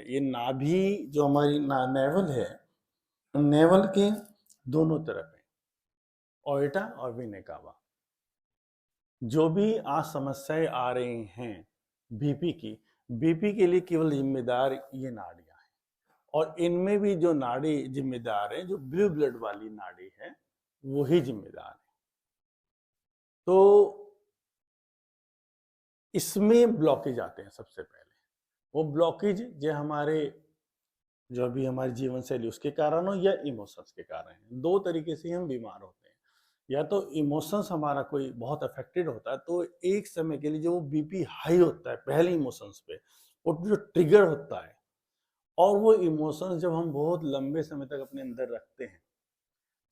ये नाभि जो हमारी नेवल है, नेवल के दोनों तरफ है, ओएटा और वेना कावा। जो भी आज समस्याएं आ रही हैं बीपी के लिए केवल जिम्मेदार ये नाड़ियां हैं, और इनमें भी जो नाड़ी जिम्मेदार है, जो ब्लू ब्लड वाली नाड़ी है, वही जिम्मेदार है। तो इसमें ब्लॉकेज आते हैं सबसे पहले। वो ब्लॉकेज जो हमारे जो भी हमारी जीवन शैली उसके कारण हो या इमोशंस के कारण है। दो तरीके से हम बीमार होते हैं। या तो इमोशंस हमारा कोई बहुत अफेक्टेड होता है, तो एक समय के लिए जो वो बीपी हाई होता है पहले इमोशंस पे, वो जो ट्रिगर होता है, और वो इमोशंस जब हम बहुत लंबे समय तक अपने अंदर रखते हैं,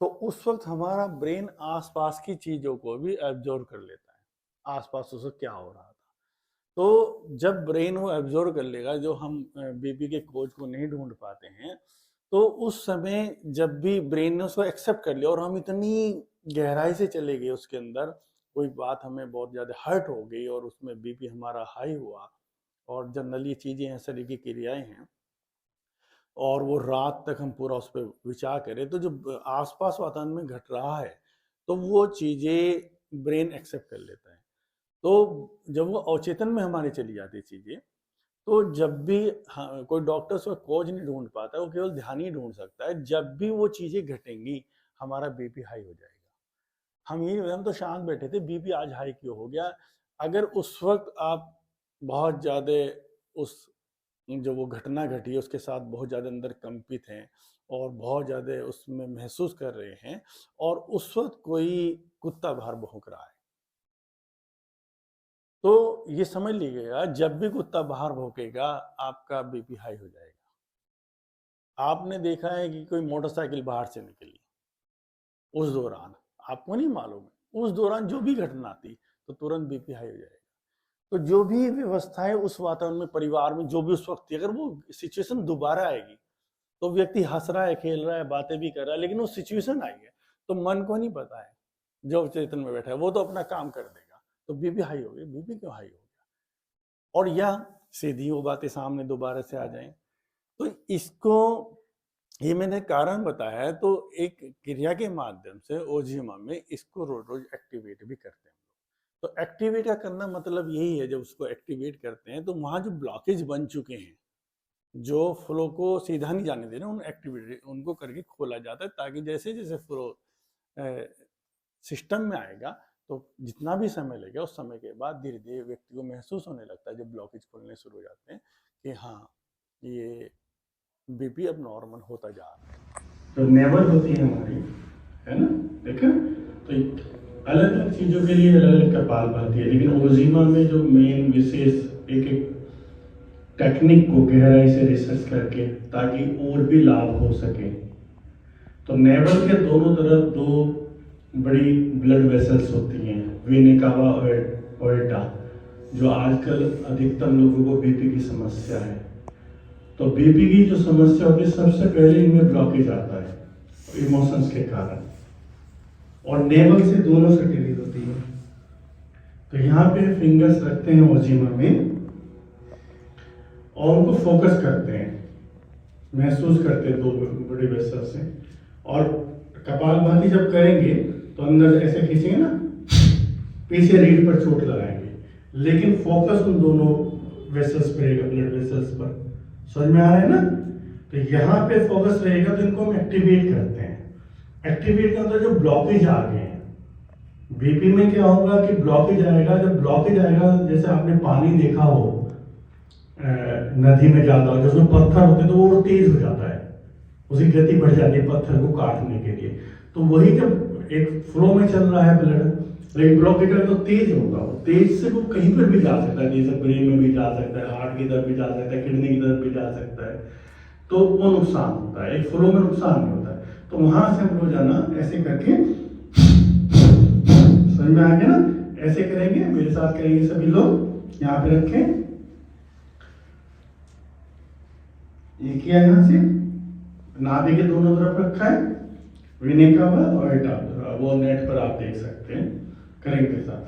तो उस वक्त हमारा ब्रेन आसपास की चीजों को भी एब्जॉर्व कर लेता है, आसपास उसे क्या हो रहा था। तो जब ब्रेन वो एब्जॉर्व कर लेगा, जो हम बीपी के कोज को नहीं ढूंढ पाते हैं, तो उस समय जब भी ब्रेन ने उसको एक्सेप्ट कर लिया और हम इतनी गहराई से चले गए उसके अंदर, कोई बात हमें बहुत ज़्यादा हर्ट हो गई और उसमें बीपी हमारा हाई हुआ, और जनरली चीज़ें इस तरह की क्रियाएं हैं, और वो रात तक हम पूरा उस पर विचार करें, तो जो आसपास वातावरण में घट रहा है, तो वो चीज़ें ब्रेन एक्सेप्ट कर लेता है। तो जब वो अवचेतन में हमारी चली जाती चीज़ें, तो जब भी कोई डॉक्टर उसका कॉज नहीं ढूंढ पाता, वो केवल ध्यान ही ढूंढ सकता है। जब भी वो चीज़ें घटेंगी, हमारा बीपी हाई हो जाएगा। हम तो शांत बैठे थे, बीपी आज हाई क्यों हो गया? अगर उस वक्त आप बहुत ज़्यादा उस जो वो घटना घटी है उसके साथ बहुत ज़्यादा अंदर कंपित हैं और बहुत ज़्यादा उसमें महसूस कर रहे हैं, और उस वक्त कोई कुत्ता बाहर भौंक रहा है, तो ये समझ लीजिएगा, जब भी कुत्ता बाहर भौंकेगा आपका बीपी हाई हो जाएगा। आपने देखा है कि कोई मोटरसाइकिल बाहर से निकली, उस दौरान आपको नहीं मालूम है, उस दौरान जो भी घटना आती, तो तुरंत बीपी हाई हो जाएगा। तो जो भी व्यवस्थाएं उस वातावरण में, परिवार में जो भी उस वक्त थी, अगर वो सिचुएशन दोबारा आएगी, तो व्यक्ति हंस रहा है, खेल रहा है, बातें भी कर रहा है, लेकिन वो सिचुएशन आई है, तो मन को नहीं पता है, जो चेतन में बैठा है वो तो अपना काम कर देगा, तो बीपी हाई हो गई। बीपी क्यों हाई हो गया? और या सीधी वो बातें सामने दोबारा से आ जाएं, तो इसको ये मैंने कारण बताया है। तो एक क्रिया के माध्यम से ओजिमा में इसको रोज रोज एक्टिवेट भी करते हैं। तो एक्टिवेट का करना मतलब यही है, जब उसको एक्टिवेट करते हैं तो वहाँ जो ब्लॉकेज बन चुके हैं, जो फ्लो को सीधा नहीं जाने दे रहे, उन एक्टिविटी उनको करके खोला जाता है, ताकि जैसे जैसे फ्लो सिस्टम में आएगा, तो जितना भी समय लगेगा, उस समय के बाद धीरे धीरे व्यक्ति को महसूस होने लगता है, जब ब्लॉकेज खोलने शुरू हो जाते हैं, कि हाँ ये बीपी अब नॉर्मल होता जा रहा है। जो नेवल होती है हमारी, है ना, देखा, तो अलग अलग चीज़ों के लिए अलग अलग कपालभाति है, लेकिन ओजिमा में जो मेन विशेष एक एक टेक्निक को गहराई से रिसर्च करके, ताकि और भी लाभ हो सके। तो नेवल के दोनों तरफ दो बड़ी ब्लड वेसल्स होती हैं, वेना कावा और ओएटा, जो आजकल अधिकतम लोगों को बीपी की समस्या है। तो बीपी की जो समस्या होती है, सबसे पहले इनमें ब्लॉकेज आता है इमोशंस के कारण, और नेवल से दोनों से डिलीज होती है। तो यहाँ पे फिंगर्स रखते हैं ओजिमा में, और उनको फोकस करते हैं, महसूस करते हैं दो बड़ी वेसल से, और कपालभाति जब करेंगे तो अंदर ऐसे खींचेंगे ना, पीछे रीढ़ पर चोट लगाएंगे, लेकिन फोकस उन दोनों वेसल्स पर रहेगा, ब्लड वेसल्स पर। समझ में आ रहा है ना? तो यहाँ पे फोकस रहेगा, तो इनको हम एक्टिवेट करते हैं। एक्टिवेट के अंदर जो ब्लॉकेज आ गए हैं, बीपी में क्या होगा कि ब्लॉकेज आएगा। जब ब्लॉकेज आएगा, जैसे आपने पानी देखा हो नदी में ज्यादा, जब उसमें पत्थर होते हैं तो वो तेज हो जाता है, उसकी गति बढ़ जाती है पत्थर को काटने के लिए। तो वही जब एक फ्लो में चल रहा है ब्लड, लेकिन ब्लॉकेज है तो तेज होगा, वो तेज से वो कहीं पर भी जा सकता है, जैसे ब्रेन में भी जा सकता है, हार्ट की तरफ भी जा सकता है, किडनी की तरफ भी जा सकता है, तो वो नुकसान होता है। एक फ्लो में नुकसान नहीं होता है। तो वहां से हम रोजाना ऐसे करके, समझ में आ गया ना, ऐसे करेंगे, मेरे साथ करेंगे सभी लोग। यहाँ पे रखें, ये किया, यहाँ से नाभि के दोनों तरफ रखा है, वेना कावा और ओएटा, वो नेट पर आप देख सकते हैं, करेंगे साथ।